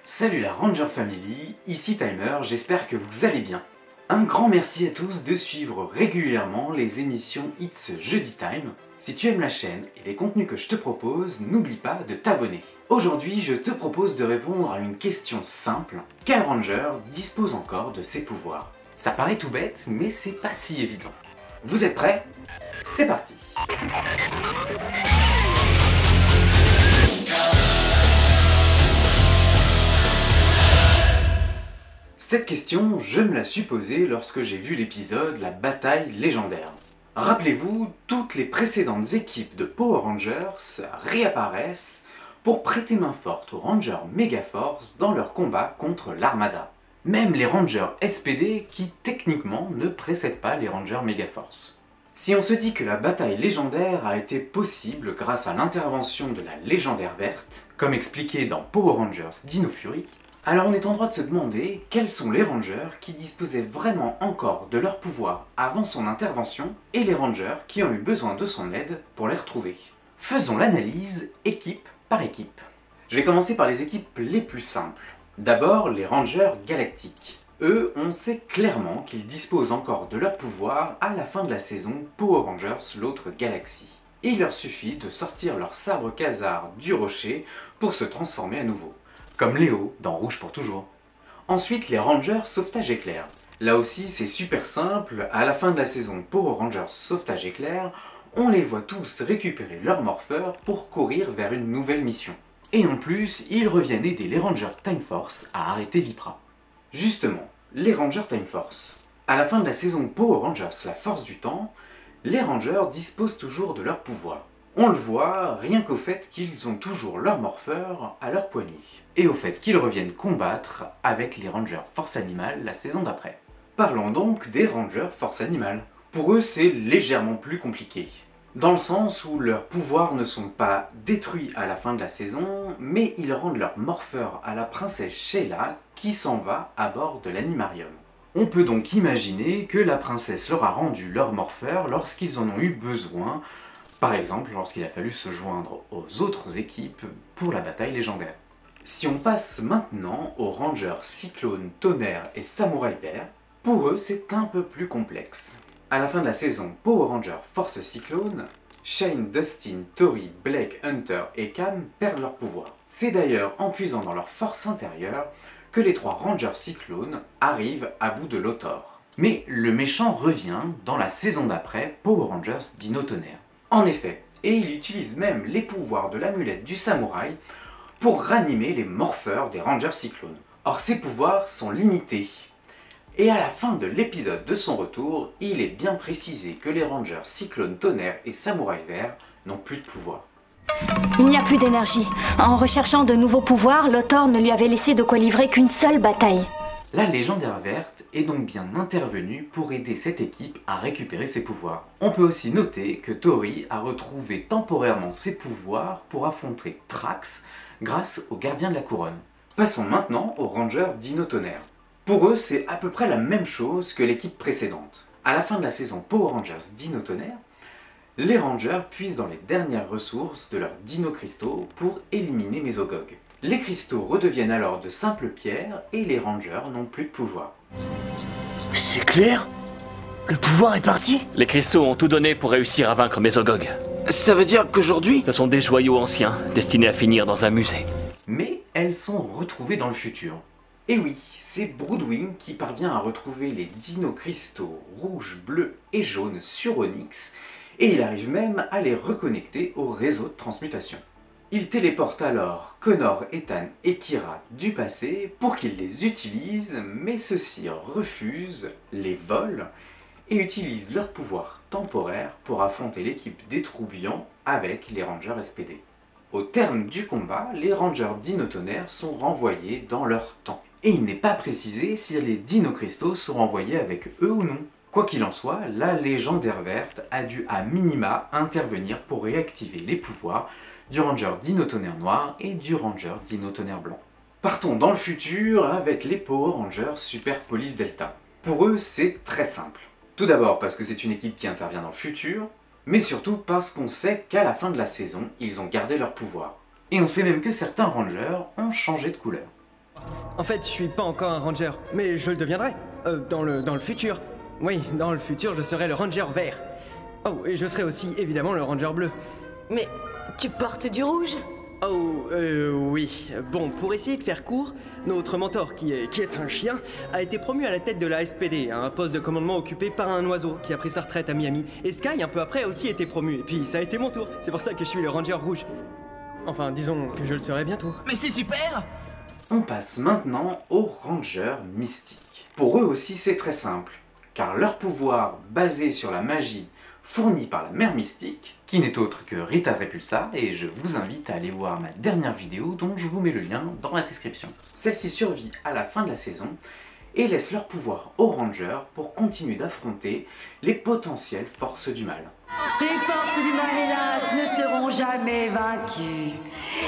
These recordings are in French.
Salut la Ranger Family, ici Timer, j'espère que vous allez bien. Un grand merci à tous de suivre régulièrement les émissions It's Jeudi Time. Si tu aimes la chaîne et les contenus que je te propose, n'oublie pas de t'abonner. Aujourd'hui, je te propose de répondre à une question simple. Quel Ranger dispose encore de ses pouvoirs? Ça paraît tout bête, mais c'est pas si évident. Vous êtes prêts? C'est parti! Cette question, je me la suis posée lorsque j'ai vu l'épisode La bataille légendaire. Rappelez-vous, toutes les précédentes équipes de Power Rangers réapparaissent pour prêter main forte aux Rangers Megaforce dans leur combat contre l'Armada. Même les Rangers SPD qui techniquement ne précèdent pas les Rangers Megaforce. Si on se dit que la bataille légendaire a été possible grâce à l'intervention de la légendaire verte, comme expliqué dans Power Rangers Dino Fury, alors on est en droit de se demander quels sont les Rangers qui disposaient vraiment encore de leur pouvoir avant son intervention et les Rangers qui ont eu besoin de son aide pour les retrouver. Faisons l'analyse équipe par équipe. Je vais commencer par les équipes les plus simples. D'abord les Rangers galactiques. Eux, on sait clairement qu'ils disposent encore de leur pouvoir à la fin de la saison Power Rangers l'autre galaxie. Et il leur suffit de sortir leur sabre Khazar du rocher pour se transformer à nouveau. Comme Léo dans Rouge pour toujours. Ensuite, les Rangers Sauvetage Éclair. Là aussi, c'est super simple, à la fin de la saison Power Rangers Sauvetage Éclair, on les voit tous récupérer leur morpheur pour courir vers une nouvelle mission. Et en plus, ils reviennent aider les Rangers Time Force à arrêter Vipra. Justement, les Rangers Time Force. À la fin de la saison Power Rangers La Force du Temps, les Rangers disposent toujours de leur pouvoir. On le voit rien qu'au fait qu'ils ont toujours leur morpheur à leur poignet, et au fait qu'ils reviennent combattre avec les Rangers Force Animale la saison d'après. Parlons donc des Rangers Force Animale. Pour eux, c'est légèrement plus compliqué, dans le sens où leurs pouvoirs ne sont pas détruits à la fin de la saison, mais ils rendent leur morpheur à la princesse Sheila qui s'en va à bord de l'animarium. On peut donc imaginer que la princesse leur a rendu leur morpheur lorsqu'ils en ont eu besoin, par exemple lorsqu'il a fallu se joindre aux autres équipes pour la bataille légendaire. Si on passe maintenant aux Rangers Cyclone, Tonnerre et Samouraï Vert, pour eux c'est un peu plus complexe. À la fin de la saison Power Rangers Force Cyclone, Shane, Dustin, Tori, Blake, Hunter et Cam perdent leur pouvoir. C'est d'ailleurs en puisant dans leur force intérieure que les trois Rangers Cyclone arrivent à bout de Lothor. Mais le méchant revient dans la saison d'après Power Rangers Dino Tonnerre. En effet, et il utilise même les pouvoirs de l'amulette du samouraï pour ranimer les morpheurs des Rangers Cyclones. Or ces pouvoirs sont limités. Et à la fin de l'épisode de son retour, il est bien précisé que les Rangers Cyclone, Tonnerre et Samouraï Vert n'ont plus de pouvoir. Il n'y a plus d'énergie. En recherchant de nouveaux pouvoirs, Lothor ne lui avait laissé de quoi livrer qu'une seule bataille. La légendaire verte est donc bien intervenue pour aider cette équipe à récupérer ses pouvoirs. On peut aussi noter que Tori a retrouvé temporairement ses pouvoirs pour affronter Trax grâce aux gardiens de la couronne. Passons maintenant aux Rangers Dino Tonnerre. Pour eux, c'est à peu près la même chose que l'équipe précédente. À la fin de la saison Power Rangers Dino Tonnerre, les Rangers puisent dans les dernières ressources de leurs Dino Cristaux pour éliminer Mesogog. Les cristaux redeviennent alors de simples pierres et les Rangers n'ont plus de pouvoir. C'est clair? Le pouvoir est parti? Les cristaux ont tout donné pour réussir à vaincre Mesogog. Ça veut dire qu'aujourd'hui... Ce sont des joyaux anciens, destinés à finir dans un musée. Mais elles sont retrouvées dans le futur. Et oui, c'est Broodwing qui parvient à retrouver les Dino Cristaux rouges, bleus et jaunes sur Onyx, et il arrive même à les reconnecter au réseau de transmutation. Il téléporte alors Connor, Ethan et Kira du passé pour qu'ils les utilisent, mais ceux-ci refusent, les volent et utilisent leur pouvoir temporaire pour affronter l'équipe des Troubliants avec les Rangers SPD. Au terme du combat, les Rangers Dino Tonnerre sont renvoyés dans leur temps. Et il n'est pas précisé si les Dino Cristaux sont renvoyés avec eux ou non. Quoi qu'il en soit, la légendaire verte a dû à minima intervenir pour réactiver les pouvoirs du Ranger Dino Tonnerre Noir et du Ranger Dino Tonnerre Blanc. Partons dans le futur avec les Power Rangers Super Police Delta. Pour eux, c'est très simple. Tout d'abord parce que c'est une équipe qui intervient dans le futur, mais surtout parce qu'on sait qu'à la fin de la saison, ils ont gardé leur pouvoir. Et on sait même que certains Rangers ont changé de couleur. En fait, je suis pas encore un ranger, mais je le deviendrai. Dans le futur. Oui, dans le futur, je serai le ranger vert. Oh, et je serai aussi évidemment le ranger bleu. Mais tu portes du rouge? Oh, oui. Bon, pour essayer de faire court, notre mentor, qui est un chien, a été promu à la tête de la SPD, un poste de commandement occupé par un oiseau qui a pris sa retraite à Miami. Et Sky, un peu après, a aussi été promu. Et puis, ça a été mon tour. C'est pour ça que je suis le ranger rouge. Enfin, disons que je le serai bientôt. Mais c'est super! On passe maintenant aux rangers mystiques. Pour eux aussi, c'est très simple, car leur pouvoir basé sur la magie fournie par la mère mystique, qui n'est autre que Rita Repulsa, et je vous invite à aller voir ma dernière vidéo dont je vous mets le lien dans la description. Celle-ci survit à la fin de la saison et laisse leur pouvoir aux rangers pour continuer d'affronter les potentielles forces du mal. Les forces du mal, hélas, ne seront jamais vaincues.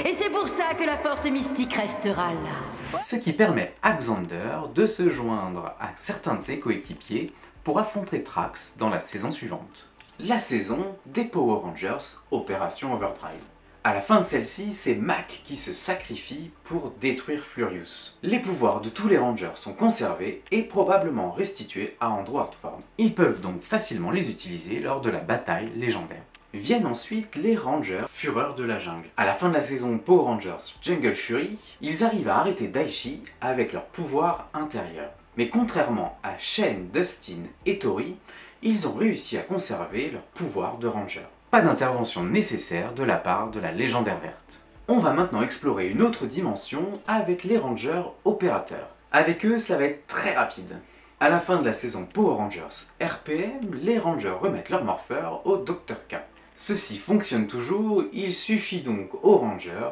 Et c'est pour ça que la force mystique restera là. Ce qui permet à Xander de se joindre à certains de ses coéquipiers pour affronter Thrax dans la saison suivante. La saison des Power Rangers Opération Overdrive. À la fin de celle-ci, c'est Mac qui se sacrifie pour détruire Furious. Les pouvoirs de tous les Rangers sont conservés et probablement restitués à Andrew Hartford. Ils peuvent donc facilement les utiliser lors de la bataille légendaire. Viennent ensuite les Rangers Fureurs de la Jungle. À la fin de la saison Power Rangers Jungle Fury, ils arrivent à arrêter Daichi avec leur pouvoir intérieur. Mais contrairement à Shane, Dustin et Tori, ils ont réussi à conserver leur pouvoir de Ranger. Pas d'intervention nécessaire de la part de la Légendaire Verte. On va maintenant explorer une autre dimension avec les Rangers Opérateurs. Avec eux, cela va être très rapide. À la fin de la saison Power Rangers RPM, les Rangers remettent leur morpheur au Dr. K. Ceci fonctionne toujours, il suffit donc aux Rangers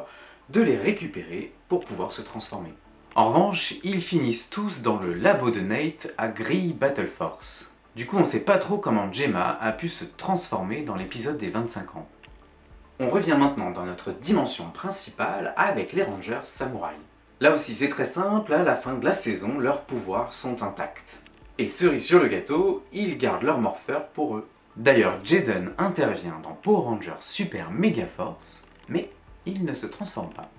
de les récupérer pour pouvoir se transformer. En revanche, ils finissent tous dans le labo de Nate à Grille Battle Force. Du coup, on sait pas trop comment Gemma a pu se transformer dans l'épisode des 25 ans. On revient maintenant dans notre dimension principale avec les Rangers Samouraï. Là aussi c'est très simple, à la fin de la saison, leurs pouvoirs sont intacts. Et cerise sur le gâteau, ils gardent leur morpheur pour eux. D'ailleurs, Jaden intervient dans Power Rangers Super Mega Force, mais il ne se transforme pas.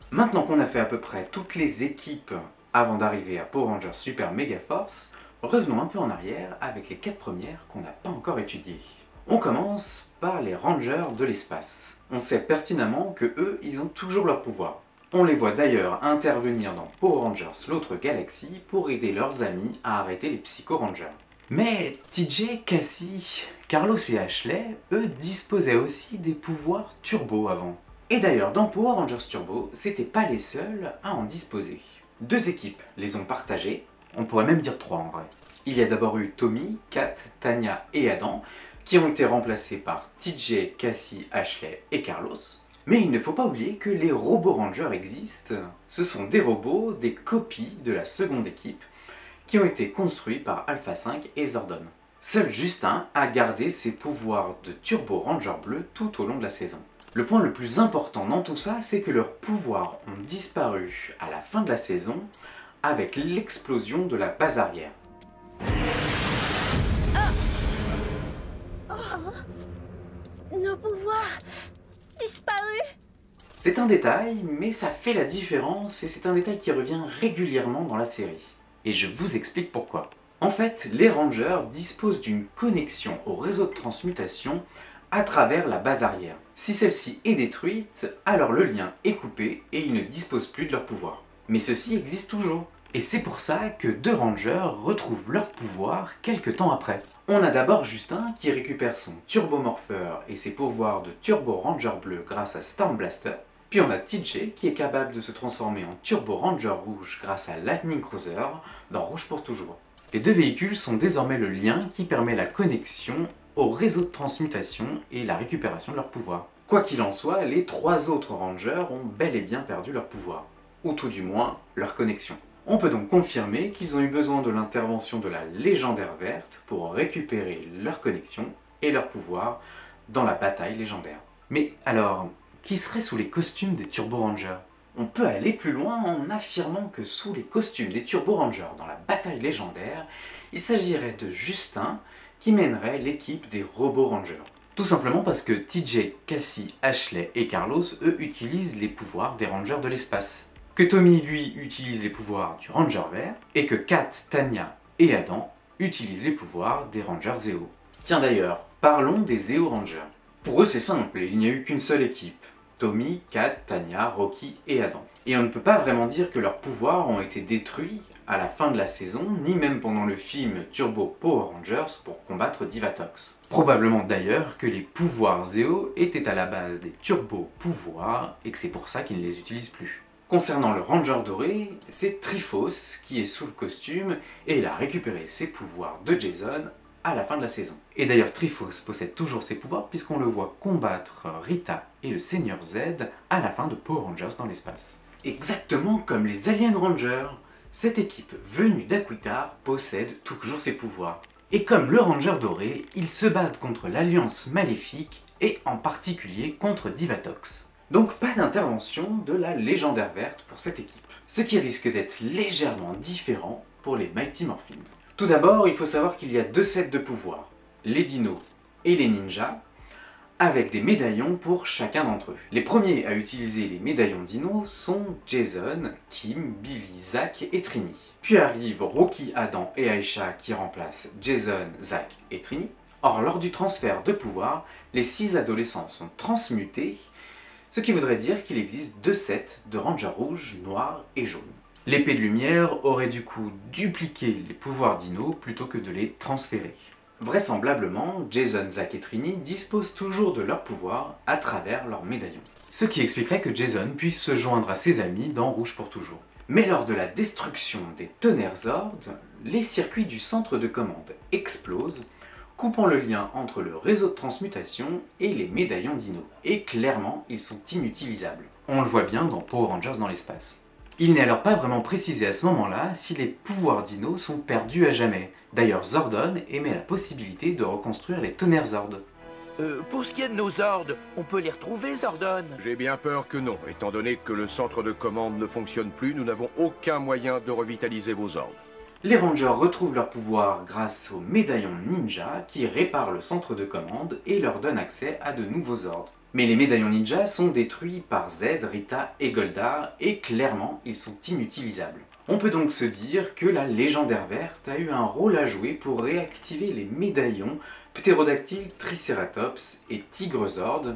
Maintenant qu'on a fait à peu près toutes les équipes avant d'arriver à Power Rangers Super Mega Force, revenons un peu en arrière avec les 4 premières qu'on n'a pas encore étudiées. On commence par les Rangers de l'espace. On sait pertinemment que eux, ils ont toujours leur pouvoir. On les voit d'ailleurs intervenir dans Power Rangers l'autre galaxie pour aider leurs amis à arrêter les Psycho Rangers. Mais TJ, Cassie, Carlos et Ashley, eux, disposaient aussi des pouvoirs turbo avant. Et d'ailleurs, dans Power Rangers Turbo, c'était pas les seuls à en disposer. 2 équipes les ont partagées, on pourrait même dire 3 en vrai. Il y a d'abord eu Tommy, Kat, Tanya et Adam, qui ont été remplacés par TJ, Cassie, Ashley et Carlos. Mais il ne faut pas oublier que les robots Rangers existent. Ce sont des robots, des copies de la seconde équipe, qui ont été construits par Alpha 5 et Zordon. Seul Justin a gardé ses pouvoirs de Turbo Ranger bleu tout au long de la saison. Le point le plus important dans tout ça, c'est que leurs pouvoirs ont disparu à la fin de la saison avec l'explosion de la base arrière. Nos pouvoirs disparus. C'est un détail, mais ça fait la différence et c'est un détail qui revient régulièrement dans la série. Et je vous explique pourquoi. En fait, les Rangers disposent d'une connexion au réseau de transmutation à travers la base arrière. Si celle-ci est détruite, alors le lien est coupé et ils ne disposent plus de leur pouvoir. Mais ceci existe toujours. Et c'est pour ça que 2 Rangers retrouvent leur pouvoir quelques temps après. On a d'abord Justin qui récupère son Turbo Morpheur et ses pouvoirs de Turbo Ranger bleu grâce à Storm Blaster. Puis on a TJ qui est capable de se transformer en Turbo Ranger rouge grâce à Lightning Cruiser dans Rouge pour toujours. Les 2 véhicules sont désormais le lien qui permet la connexion au réseau de transmutation et la récupération de leur pouvoir. Quoi qu'il en soit, les 3 autres Rangers ont bel et bien perdu leur pouvoir, ou tout du moins leur connexion. On peut donc confirmer qu'ils ont eu besoin de l'intervention de la Légendaire Verte pour récupérer leur connexion et leur pouvoir dans la bataille légendaire. Mais alors, qui serait sous les costumes des Turbo Rangers? On peut aller plus loin en affirmant que sous les costumes des Turbo Rangers dans la bataille légendaire, il s'agirait de Justin qui mènerait l'équipe des Robo Rangers. Tout simplement parce que TJ, Cassie, Ashley et Carlos, eux, utilisent les pouvoirs des Rangers de l'espace. que Tommy, lui, utilise les pouvoirs du Ranger vert, et que Kat, Tanya et Adam utilisent les pouvoirs des Rangers Zeo. Tiens d'ailleurs, parlons des Zeo Rangers. Pour eux c'est simple, il n'y a eu qu'une seule équipe. Tommy, Kat, Tanya, Rocky et Adam. Et on ne peut pas vraiment dire que leurs pouvoirs ont été détruits à la fin de la saison, ni même pendant le film Turbo Power Rangers pour combattre Divatox. Probablement d'ailleurs que les pouvoirs Zeo étaient à la base des Turbo Pouvoirs et que c'est pour ça qu'ils ne les utilisent plus. Concernant le Ranger doré, c'est Triphos qui est sous le costume et il a récupéré ses pouvoirs de Jason à la fin de la saison. Et d'ailleurs Triphos possède toujours ses pouvoirs puisqu'on le voit combattre Rita et le Seigneur Z à la fin de Power Rangers dans l'espace. Exactement comme les Alien Rangers, cette équipe venue d'Aquitar possède toujours ses pouvoirs. Et comme le Ranger doré, ils se battent contre l'Alliance Maléfique et en particulier contre Divatox. Donc pas d'intervention de la Légendaire Verte pour cette équipe. Ce qui risque d'être légèrement différent pour les Mighty Morphin. Tout d'abord, il faut savoir qu'il y a deux sets de pouvoirs, les dinos et les ninjas, avec des médaillons pour chacun d'entre eux. Les premiers à utiliser les médaillons dinos sont Jason, Kim, Billy, Zach et Trini. Puis arrivent Rocky, Adam et Aisha qui remplacent Jason, Zach et Trini. Or, lors du transfert de pouvoir, les 6 adolescents sont transmutés, ce qui voudrait dire qu'il existe deux sets de Rangers rouges, noirs et jaunes. L'épée de lumière aurait du coup dupliqué les pouvoirs dinos plutôt que de les transférer. Vraisemblablement, Jason, Zach et Trini disposent toujours de leurs pouvoirs à travers leurs médaillons. Ce qui expliquerait que Jason puisse se joindre à ses amis dans Rouge pour toujours. Mais lors de la destruction des tonnerres Zord, les circuits du centre de commande explosent, coupant le lien entre le réseau de transmutation et les médaillons dinos. Et clairement, ils sont inutilisables. On le voit bien dans Power Rangers dans l'espace. Il n'est alors pas vraiment précisé à ce moment-là si les pouvoirs dinos sont perdus à jamais. D'ailleurs, Zordon émet la possibilité de reconstruire les tonnerres Zord. Pour ce qui est de nos Zords, on peut les retrouver, Zordon? J'ai bien peur que non. Étant donné que le centre de commande ne fonctionne plus, nous n'avons aucun moyen de revitaliser vos Zords. Les Rangers retrouvent leur pouvoir grâce aux médaillons ninja qui réparent le centre de commande et leur donnent accès à de nouveaux ordres. Mais les médaillons ninja sont détruits par Z, Rita et Goldar et clairement ils sont inutilisables. On peut donc se dire que la Légendaire Verte a eu un rôle à jouer pour réactiver les médaillons Ptérodactyle, Triceratops et Tigrezord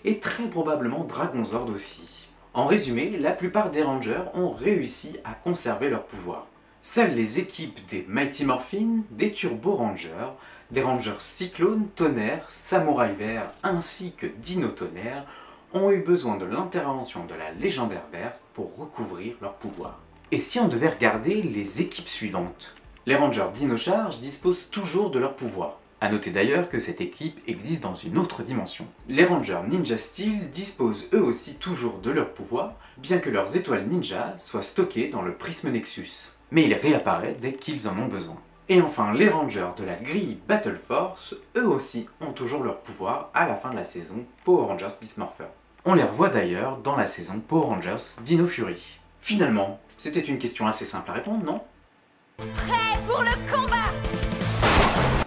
et très probablement Dragonzord aussi. En résumé, la plupart des Rangers ont réussi à conserver leur pouvoir. Seules les équipes des Mighty Morphin, des Turbo Rangers, des Rangers Cyclone, Tonnerre, Samouraï Vert ainsi que Dino Tonnerre ont eu besoin de l'intervention de la Légendaire Verte pour recouvrir leur pouvoir. Et si on devait regarder les équipes suivantes? Les Rangers Dino Charge disposent toujours de leur pouvoir. A noter d'ailleurs que cette équipe existe dans une autre dimension. Les Rangers Ninja Steel disposent eux aussi toujours de leur pouvoir, bien que leurs étoiles ninja soient stockées dans le Prisme Nexus. Mais il réapparaît dès qu'ils en ont besoin. Et enfin, les Rangers de la grille Battle Force, eux aussi, ont toujours leur pouvoir à la fin de la saison Power Rangers Beast Morpher. On les revoit d'ailleurs dans la saison Power Rangers Dino Fury. Finalement, c'était une question assez simple à répondre, non? Prêt pour le combat!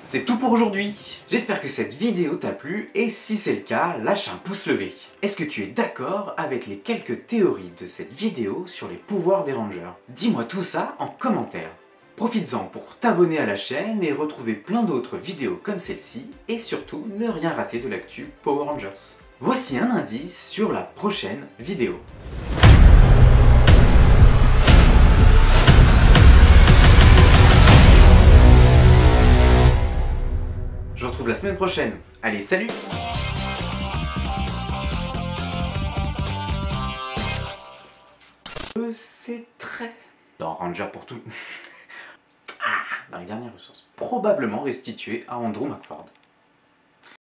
C'est tout pour aujourd'hui. J'espère que cette vidéo t'a plu et si c'est le cas, lâche un pouce levé. Est-ce que tu es d'accord avec les quelques théories de cette vidéo sur les pouvoirs des Rangers? Dis-moi tout ça en commentaire. Profites-en pour t'abonner à la chaîne et retrouver plein d'autres vidéos comme celle-ci et surtout ne rien rater de l'actu Power Rangers. Voici un indice sur la prochaine vidéo. Je vous retrouve la semaine prochaine. Allez, salut! C'est très... dans Ranger pour tout... dans les dernières ressources. Probablement restitué à Andrew McFord.